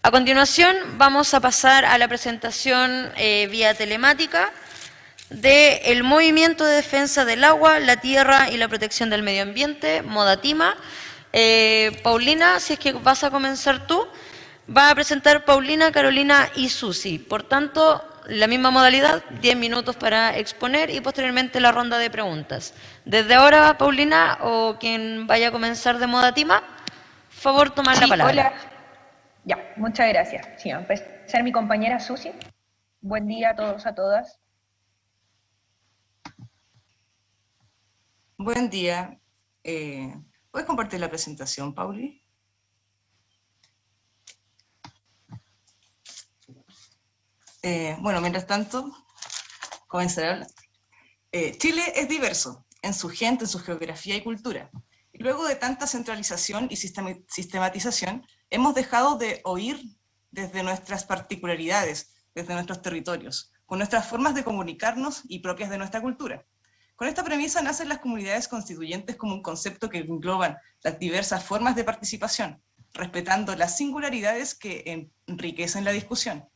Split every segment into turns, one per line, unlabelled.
A continuación vamos a pasar a la presentación vía telemática del Movimiento de Defensa del Agua, la Tierra y la Protección del Medio Ambiente, Modatima. Paulina, si es que vas a comenzar tú, va a presentar Paulina, Carolina y Susi. Por tanto, la misma modalidad, 10 minutos para exponer y posteriormente la ronda de preguntas. Desde ahora, Paulina, o quien vaya a comenzar de Modatima, favor tomar la palabra.
Hola. Ya, muchas gracias. Sí, va a empezar mi compañera Susi. Buen día a todos, a todas.
Buen día. ¿Puedes compartir la presentación, Pauli? Bueno, mientras tanto, comenzaré a hablar. Chile es diverso en su gente, en su geografía y cultura. Y luego de tanta centralización y sistematización, hemos dejado de oír desde nuestras particularidades, desde nuestros territorios, con nuestras formas de comunicarnos y propias de nuestra cultura. Con esta premisa nacen las comunidades constituyentes como un concepto que engloban las diversas formas de participación, respetando las singularidades que enriquecen la discusión.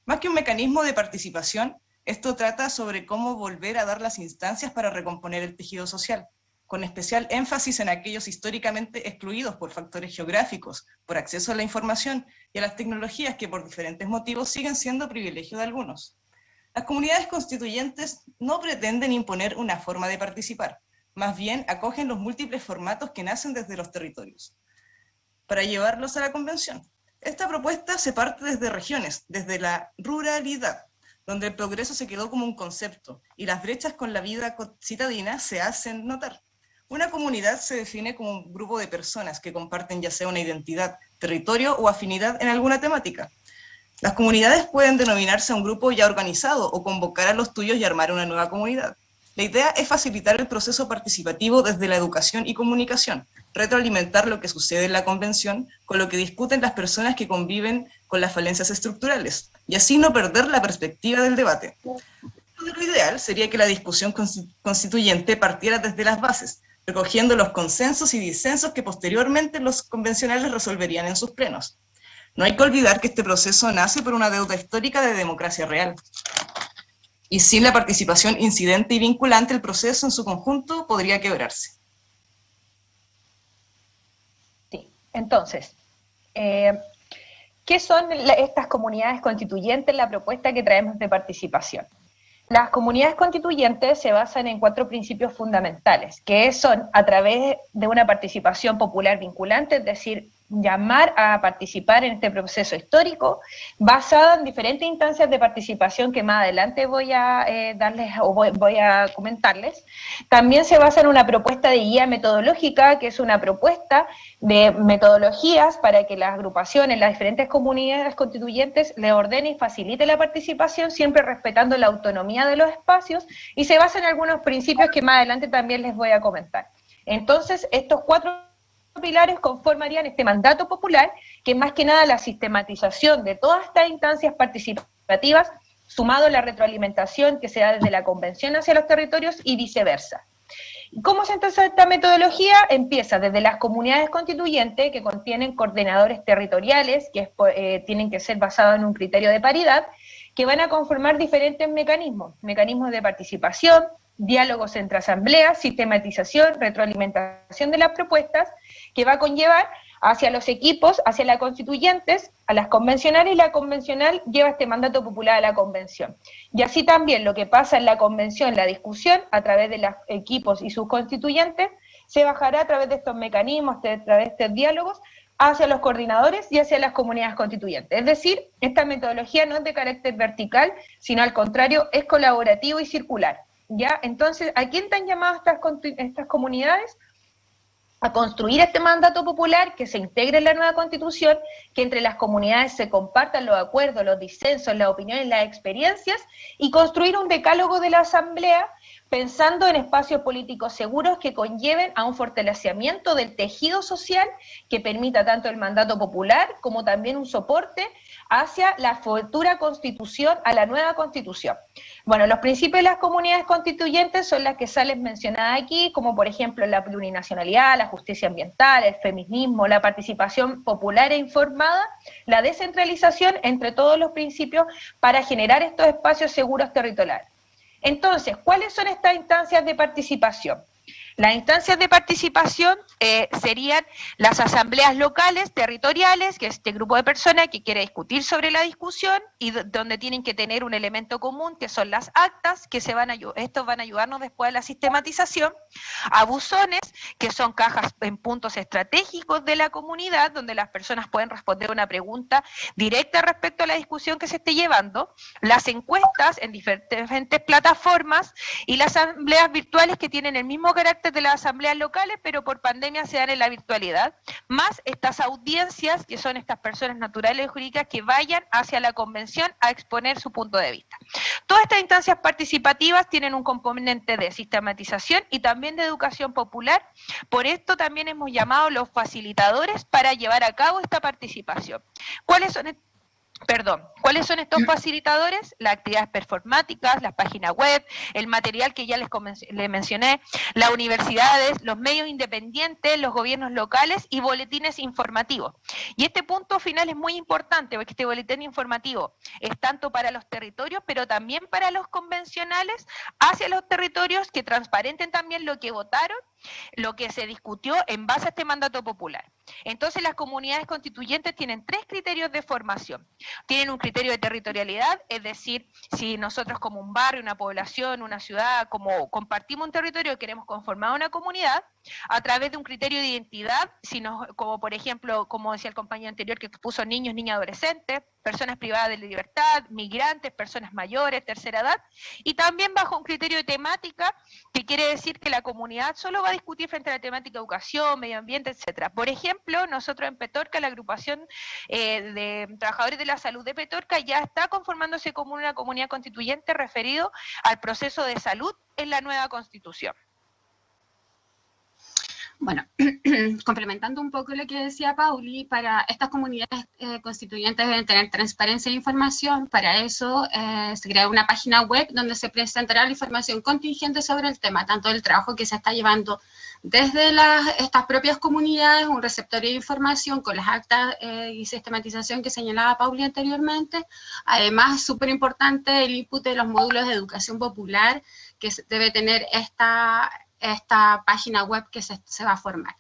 Más que un mecanismo de participación, esto trata sobre cómo volver a dar las instancias para recomponer el tejido social, con especial énfasis en aquellos históricamente excluidos por factores geográficos, por acceso a la información y a las tecnologías que por diferentes motivos siguen siendo privilegio de algunos. Las comunidades constituyentes no pretenden imponer una forma de participar, más bien acogen los múltiples formatos que nacen desde los territorios, para llevarlos a la convención. Esta propuesta se parte desde regiones, desde la ruralidad, donde el progreso se quedó como un concepto y las brechas con la vida citadina se hacen notar. Una comunidad se define como un grupo de personas que comparten ya sea una identidad, territorio o afinidad en alguna temática. Las comunidades pueden denominarse a un grupo ya organizado o convocar a los tuyos y armar una nueva comunidad. La idea es facilitar el proceso participativo desde la educación y comunicación, retroalimentar lo que sucede en la convención con lo que discuten las personas que conviven con las falencias estructurales, y así no perder la perspectiva del debate. Lo ideal sería que la discusión constituyente partiera desde las bases, recogiendo los consensos y disensos que posteriormente los convencionales resolverían en sus plenos. No hay que olvidar que este proceso nace por una deuda histórica de democracia real. Y sin la participación incidente y vinculante, el proceso en su conjunto podría quebrarse.
Sí, entonces, ¿qué son estas comunidades constituyentes, la propuesta que traemos de participación? Las comunidades constituyentes se basan en 4 principios fundamentales, que son a través de una participación popular vinculante, es decir, llamar a participar en este proceso histórico, basado en diferentes instancias de participación que más adelante voy a darles o voy a comentarles. También se basa en una propuesta de guía metodológica, que es una propuesta de metodologías para que las agrupaciones, las diferentes comunidades constituyentes, le ordenen y facilite la participación, siempre respetando la autonomía de los espacios, y se basa en algunos principios que más adelante también les voy a comentar. Entonces, estos 4 pilares conformarían este mandato popular, que es más que nada la sistematización de todas estas instancias participativas, sumado a la retroalimentación que se da desde la convención hacia los territorios y viceversa. ¿Cómo se entonces esta metodología? Empieza desde las comunidades constituyentes, que contienen coordinadores territoriales, que tienen que ser basados en un criterio de paridad, que van a conformar diferentes mecanismos de participación, diálogos entre asambleas, sistematización, retroalimentación de las propuestas, que va a conllevar hacia los equipos, hacia las constituyentes, a las convencionales, y la convencional lleva este mandato popular a la convención. Y así también lo que pasa en la convención, la discusión, a través de los equipos y sus constituyentes, se bajará a través de estos mecanismos, a través de estos diálogos, hacia los coordinadores y hacia las comunidades constituyentes. Es decir, esta metodología no es de carácter vertical, sino al contrario, es colaborativo y circular. ¿Ya? Entonces, ¿a quién están llamadas estas comunidades? A construir este mandato popular, que se integre en la nueva Constitución, que entre las comunidades se compartan los acuerdos, los disensos, las opiniones, las experiencias, y construir un decálogo de la Asamblea pensando en espacios políticos seguros que conlleven a un fortalecimiento del tejido social que permita tanto el mandato popular como también un soporte hacia la futura constitución, a la nueva constitución. Bueno, los principios de las comunidades constituyentes son las que salen mencionadas aquí, como por ejemplo la plurinacionalidad, la justicia ambiental, el feminismo, la participación popular e informada, la descentralización, entre todos los principios para generar estos espacios seguros territoriales. Entonces, ¿cuáles son estas instancias de participación? Las instancias de participación serían las asambleas locales, territoriales, que es este grupo de personas que quiere discutir sobre la discusión y donde tienen que tener un elemento común, que son las actas, que estos van a ayudarnos después a la sistematización, a buzones, que son cajas en puntos estratégicos de la comunidad, donde las personas pueden responder una pregunta directa respecto a la discusión que se esté llevando, las encuestas en diferentes plataformas y las asambleas virtuales que tienen el mismo carácter de las asambleas locales, pero por pandemia se dan en la virtualidad, más estas audiencias, que son estas personas naturales y jurídicas que vayan hacia la convención a exponer su punto de vista. Todas estas instancias participativas tienen un componente de sistematización y también de educación popular, por esto también hemos llamado los facilitadores para llevar a cabo esta participación. ¿Cuáles son estos facilitadores? Las actividades performáticas, las páginas web, el material que ya les mencioné, las universidades, los medios independientes, los gobiernos locales y boletines informativos. Y este punto final es muy importante, porque este boletín informativo es tanto para los territorios, pero también para los convencionales hacia los territorios, que transparenten también lo que votaron, lo que se discutió en base a este mandato popular. Entonces las comunidades constituyentes tienen 3 criterios de formación. Tienen un criterio de territorialidad, es decir, si nosotros como un barrio, una población, una ciudad, como compartimos un territorio y queremos conformar una comunidad, a través de un criterio de identidad, como por ejemplo, como decía el compañero anterior que puso niños, niñas, adolescentes, personas privadas de libertad, migrantes, personas mayores, tercera edad, y también bajo un criterio de temática, que quiere decir que la comunidad solo va a discutir frente a la temática educación, medio ambiente, etcétera. Por ejemplo, nosotros en Petorca, la agrupación de trabajadores de la salud de Petorca ya está conformándose como una comunidad constituyente referido al proceso de salud en la nueva constitución.
Bueno, complementando un poco lo que decía Pauli, para estas comunidades constituyentes deben tener transparencia de información. Para eso se crea una página web donde se presentará la información contingente sobre el tema, tanto del trabajo que se está llevando desde estas propias comunidades, un receptorio de información con las actas y sistematización que señalaba Pauli anteriormente. Además, súper importante el input de los módulos de educación popular que debe tener esta página web que se va a formar.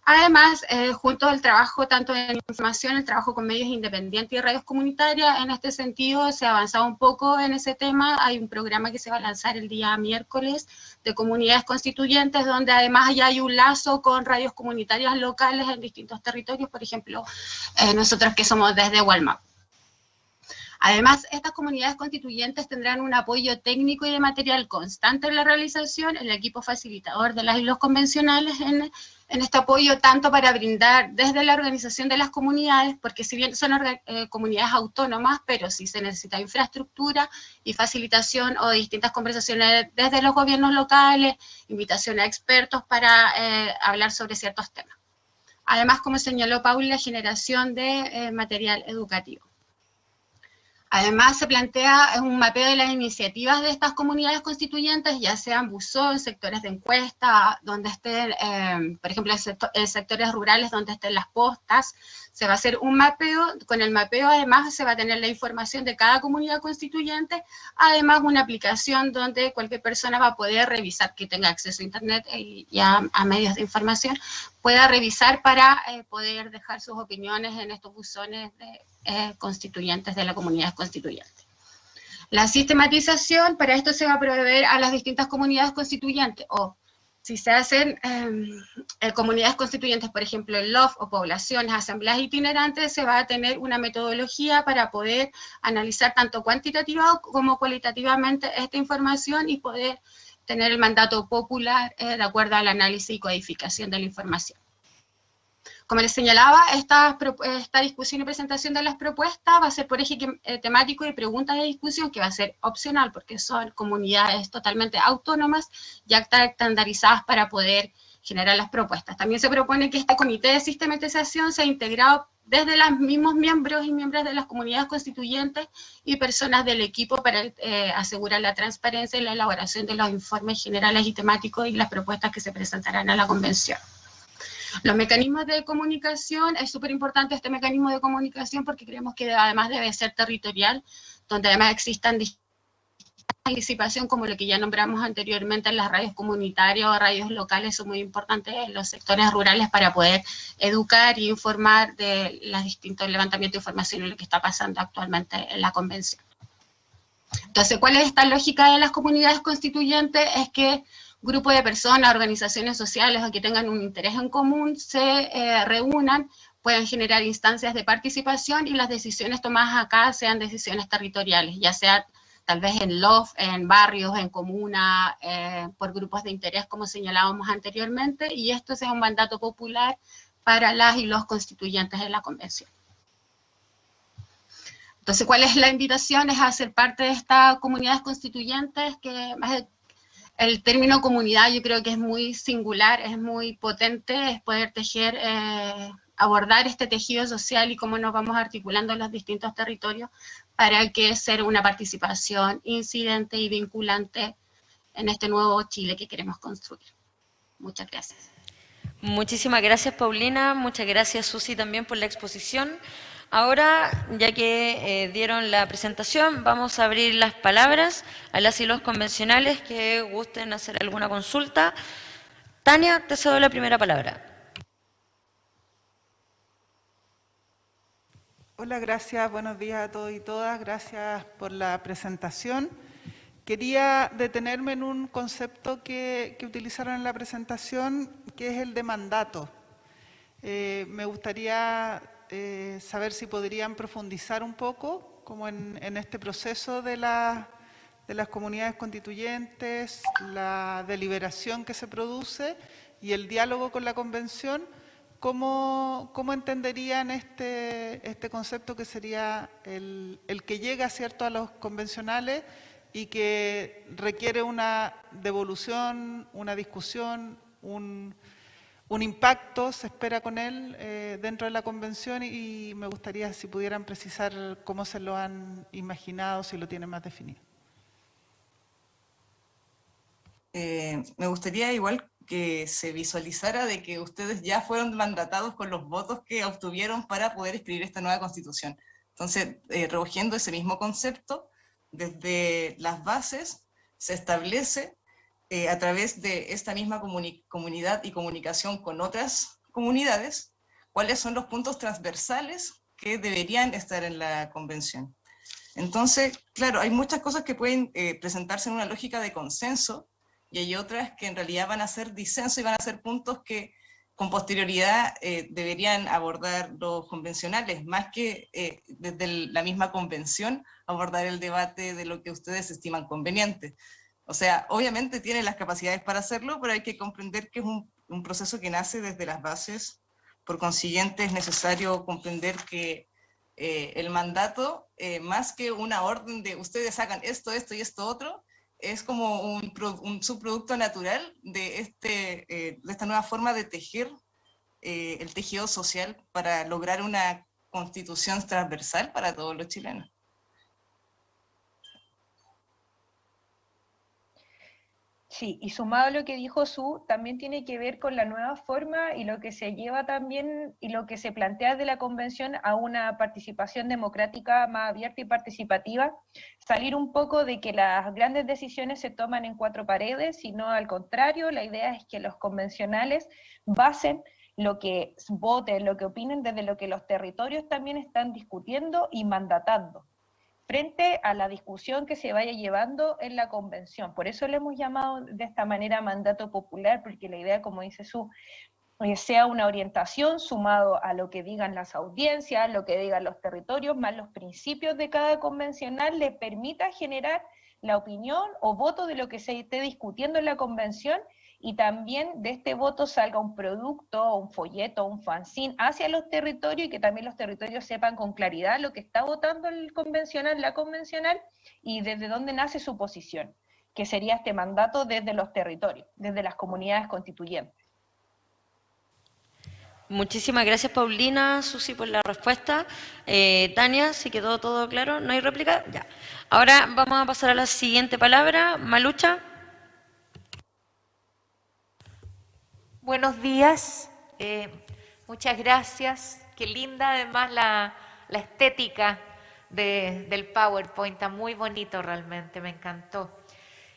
Además, junto al trabajo tanto en información, el trabajo con medios independientes y radios comunitarias, en este sentido se ha avanzado un poco en ese tema. Hay un programa que se va a lanzar el día miércoles de comunidades constituyentes, donde además ya hay un lazo con radios comunitarias locales en distintos territorios, por ejemplo, nosotros que somos desde Walmart. Además, estas comunidades constituyentes tendrán un apoyo técnico y de material constante en la realización, el equipo facilitador de las y los convencionales en este apoyo, tanto para brindar desde la organización de las comunidades, porque si bien son comunidades autónomas, pero sí se necesita infraestructura y facilitación o distintas conversaciones desde los gobiernos locales, invitación a expertos para hablar sobre ciertos temas. Además, como señaló Pauli, la generación de material educativo. Además, se plantea un mapeo de las iniciativas de estas comunidades constituyentes, ya sean buzón, sectores de encuesta, donde estén, por ejemplo, sectores rurales donde estén las postas. Se va a hacer un mapeo, con el mapeo además se va a tener la información de cada comunidad constituyente, además una aplicación donde cualquier persona va a poder revisar, que tenga acceso a internet y a medios de información, pueda revisar para poder dejar sus opiniones en estos buzones constituyentes de la comunidad constituyente. La sistematización, para esto se va a proveer a las distintas comunidades constituyentes, o si se hacen comunidades constituyentes, por ejemplo, en LOF o poblaciones, asambleas itinerantes, se va a tener una metodología para poder analizar tanto cuantitativa como cualitativamente esta información y poder tener el mandato popular de acuerdo al análisis y codificación de la información. Como les señalaba, esta discusión y presentación de las propuestas va a ser por eje temático y preguntas de discusión, que va a ser opcional porque son comunidades totalmente autónomas ya estandarizadas para poder generar las propuestas. También se propone que este comité de sistematización sea integrado desde los mismos miembros y miembros de las comunidades constituyentes y personas del equipo para asegurar la transparencia y la elaboración de los informes generales y temáticos y las propuestas que se presentarán a la convención. Los mecanismos de comunicación, es súper importante este mecanismo de comunicación porque creemos que además debe ser territorial, donde además existan participación, como lo que ya nombramos anteriormente en las radios comunitarias o radios locales, son muy importantes en los sectores rurales para poder educar e informar de los distintos levantamientos de información y lo que está pasando actualmente en la convención. Entonces, ¿cuál es esta lógica de las comunidades constituyentes? Es que grupos de personas, organizaciones sociales o que tengan un interés en común se reúnan, pueden generar instancias de participación y las decisiones tomadas acá sean decisiones territoriales, ya sea tal vez en barrios, en comunas, por grupos de interés, como señalábamos anteriormente, y esto sea un mandato popular para las y los constituyentes de la convención. Entonces, ¿cuál es la invitación? Es a ser parte de estas comunidades constituyentes, que el término comunidad yo creo que es muy singular, es muy potente, es poder tejer, abordar este tejido social y cómo nos vamos articulando en los distintos territorios para que sea una participación incidente y vinculante en este nuevo Chile que queremos construir. Muchas gracias.
Muchísimas gracias, Paulina. Muchas gracias, Susi, también por la exposición. Ahora, ya que dieron la presentación, vamos a abrir las palabras a las y los convencionales que gusten hacer alguna consulta. Tania, te cedo la primera palabra.
Hola, gracias. Buenos días a todos y todas. Gracias por la presentación. Quería detenerme en un concepto que utilizaron en la presentación, que es el de mandato. Me gustaría saber si podrían profundizar un poco como en este proceso de las comunidades constituyentes, la deliberación que se produce y el diálogo con la convención. ¿Cómo entenderían este concepto que sería el que llega, ¿cierto?, a los convencionales y que requiere una devolución, una discusión, un impacto, se espera con él dentro de la convención? Y me gustaría si pudieran precisar cómo se lo han imaginado, si lo tienen más definido.
Me gustaría igual que se visualizara de que ustedes ya fueron mandatados con los votos que obtuvieron para poder escribir esta nueva constitución. Entonces, recogiendo ese mismo concepto, desde las bases se establece a través de esta misma comunidad y comunicación con otras comunidades, cuáles son los puntos transversales que deberían estar en la convención. Entonces, claro, hay muchas cosas que pueden presentarse en una lógica de consenso, y hay otras que en realidad van a ser disenso y van a ser puntos que con posterioridad deberían abordar los convencionales, más que desde la misma convención abordar el debate de lo que ustedes estiman conveniente. O sea, obviamente tienen las capacidades para hacerlo, pero hay que comprender que es un proceso que nace desde las bases. Por consiguiente, es necesario comprender que el mandato, más que una orden de ustedes hagan esto, esto y esto otro, es como un subproducto natural de esta nueva forma de tejer el tejido social para lograr una constitución transversal para todos los chilenos.
Sí, y sumado a lo que dijo Su, también tiene que ver con la nueva forma y lo que se lleva también y lo que se plantea de la convención a una participación democrática más abierta y participativa, salir un poco de que las grandes decisiones se toman en cuatro paredes, sino al contrario, la idea es que los convencionales basen lo que voten, lo que opinen desde lo que los territorios también están discutiendo y mandatando, frente a la discusión que se vaya llevando en la convención. Por eso le hemos llamado de esta manera mandato popular, porque la idea, como dice Su, sea una orientación sumado a lo que digan las audiencias, lo que digan los territorios, más los principios de cada convencional, le permita generar la opinión o voto de lo que se esté discutiendo en la convención y también de este voto salga un producto, un folleto, un fanzine hacia los territorios, y que también los territorios sepan con claridad lo que está votando el convencional, la convencional, y desde dónde nace su posición, que sería este mandato desde los territorios, desde las comunidades constituyentes.
Muchísimas gracias, Paulina, Susi, por la respuesta. Tania, si quedó todo claro, ¿no hay réplica? Ya. Ahora vamos a pasar a la siguiente palabra. Malucha.
Buenos días, muchas gracias. Qué linda además la estética del PowerPoint, está muy bonito realmente, me encantó.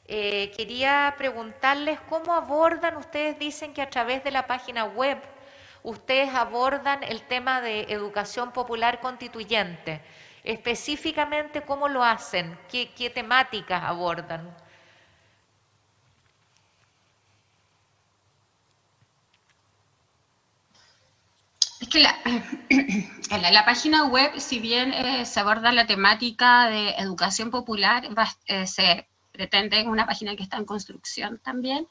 Quería preguntarles cómo abordan, ustedes dicen que a través de la página web ustedes abordan el tema de educación popular constituyente. Específicamente, ¿cómo lo hacen? ¿Qué temáticas abordan?
Es que en la página web, si bien se aborda la temática de educación popular, se pretende, en una página que está en construcción también,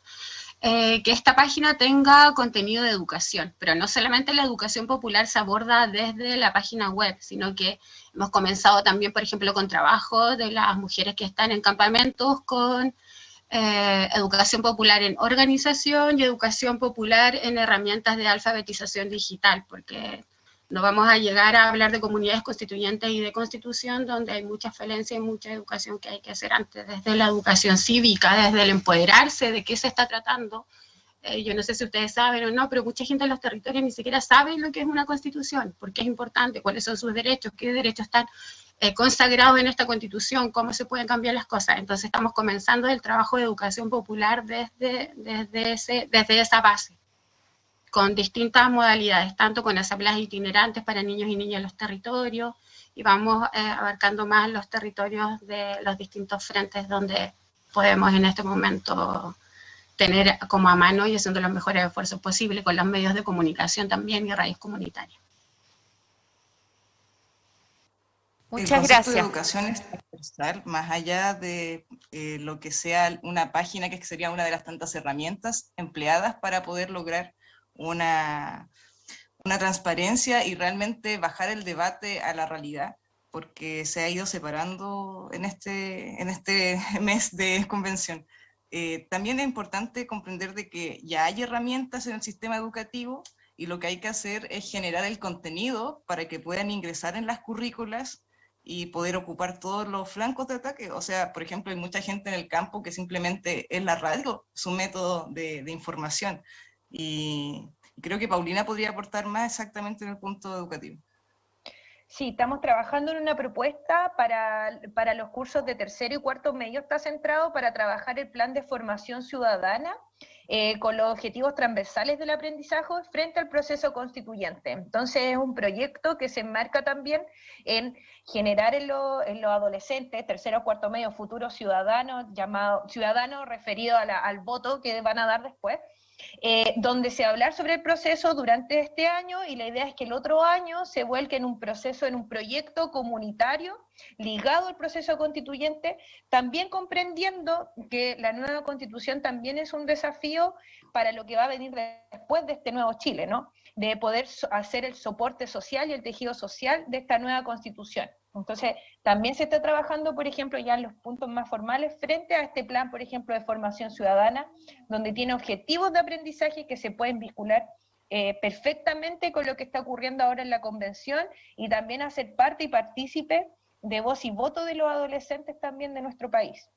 que esta página tenga contenido de educación, pero no solamente la educación popular se aborda desde la página web, sino que hemos comenzado también, por ejemplo, con trabajo de las mujeres que están en campamentos, con educación popular en organización y educación popular en herramientas de alfabetización digital, porque no vamos a llegar a hablar de comunidades constituyentes y de constitución, donde hay mucha falencia y mucha educación que hay que hacer antes, desde la educación cívica, desde el empoderarse de qué se está tratando. Yo no sé si ustedes saben o no, pero mucha gente en los territorios ni siquiera sabe lo que es una constitución, por qué es importante, cuáles son sus derechos, qué derechos están consagrados en esta constitución, cómo se pueden cambiar las cosas. Entonces estamos comenzando el trabajo de educación popular desde esa base, con distintas modalidades, tanto con asambleas itinerantes para niños y niñas en los territorios, y vamos abarcando más los territorios de los distintos frentes donde podemos en este momento tener como a mano y haciendo los mejores esfuerzos posibles con los medios de comunicación también y radios comunitarias.
Muchas gracias.
El concepto de educación es transversal, más allá de lo que sea una página, que sería una de las tantas herramientas empleadas para poder lograr una transparencia y realmente bajar el debate a la realidad, porque se ha ido separando en este mes de convención. También es importante comprender de que ya hay herramientas en el sistema educativo y lo que hay que hacer es generar el contenido para que puedan ingresar en las currículas y poder ocupar todos los flancos de ataque. O sea, por ejemplo, hay mucha gente en el campo que simplemente es la radio, su método de información. Y creo que Paulina podría aportar más exactamente en el punto educativo.
Sí, estamos trabajando en una propuesta para los cursos de tercero y cuarto medio, está centrado para trabajar el plan de formación ciudadana con los objetivos transversales del aprendizaje frente al proceso constituyente. Entonces es un proyecto que se enmarca también en generar en los adolescentes, tercero o cuarto medio, futuros ciudadanos, ciudadanos referidos al voto que van a dar después, donde se va a hablar sobre el proceso durante este año, y la idea es que el otro año se vuelque en un proceso, en un proyecto comunitario ligado al proceso constituyente, también comprendiendo que la nueva constitución también es un desafío para lo que va a venir después de este nuevo Chile, ¿no? De poder hacer el soporte social y el tejido social de esta nueva constitución. Entonces, también se está trabajando, por ejemplo, ya en los puntos más formales frente a este plan, por ejemplo, de formación ciudadana, donde tiene objetivos de aprendizaje que se pueden vincular perfectamente con lo que está ocurriendo ahora en la convención, y también hacer parte y partícipe de voz y voto de los adolescentes también de nuestro país.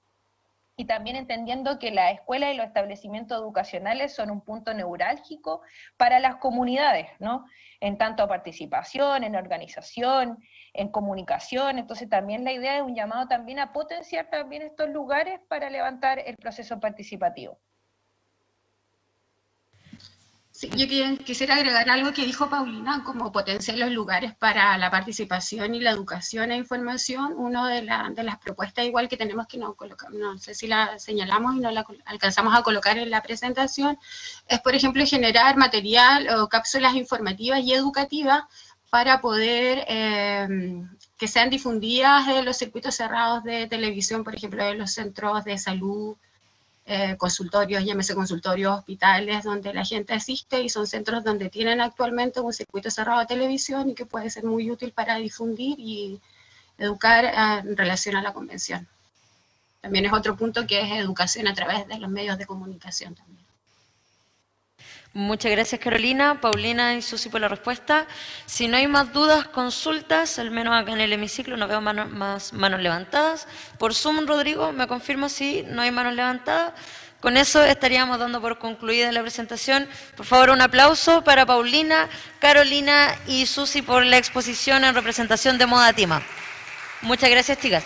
Y también entendiendo que la escuela y los establecimientos educacionales son un punto neurálgico para las comunidades, ¿no? En tanto a participación, en organización, en comunicación. Entonces también la idea es un llamado también a potenciar también estos lugares para levantar el proceso participativo.
Sí, yo quisiera agregar algo que dijo Paulina, como potenciar los lugares para la participación y la educación e información. Una de las propuestas igual que tenemos que no sé si la señalamos y no la alcanzamos a colocar en la presentación, es por ejemplo generar material o cápsulas informativas y educativas para poder que sean difundidas en los circuitos cerrados de televisión, por ejemplo, en los centros de salud, consultorios, llámese consultorios, hospitales, donde la gente asiste y son centros donde tienen actualmente un circuito cerrado de televisión y que puede ser muy útil para difundir y educar en relación a la convención. También es otro punto que es educación a través de los medios de comunicación también.
Muchas gracias, Carolina, Paulina y Susi por la respuesta. Si no hay más dudas, consultas, al menos acá en el hemiciclo no veo más manos levantadas. Por Zoom, Rodrigo, ¿me confirma si no hay manos levantadas? Con eso estaríamos dando por concluida la presentación. Por favor, un aplauso para Paulina, Carolina y Susi por la exposición en representación de Modatima. Muchas gracias, chicas.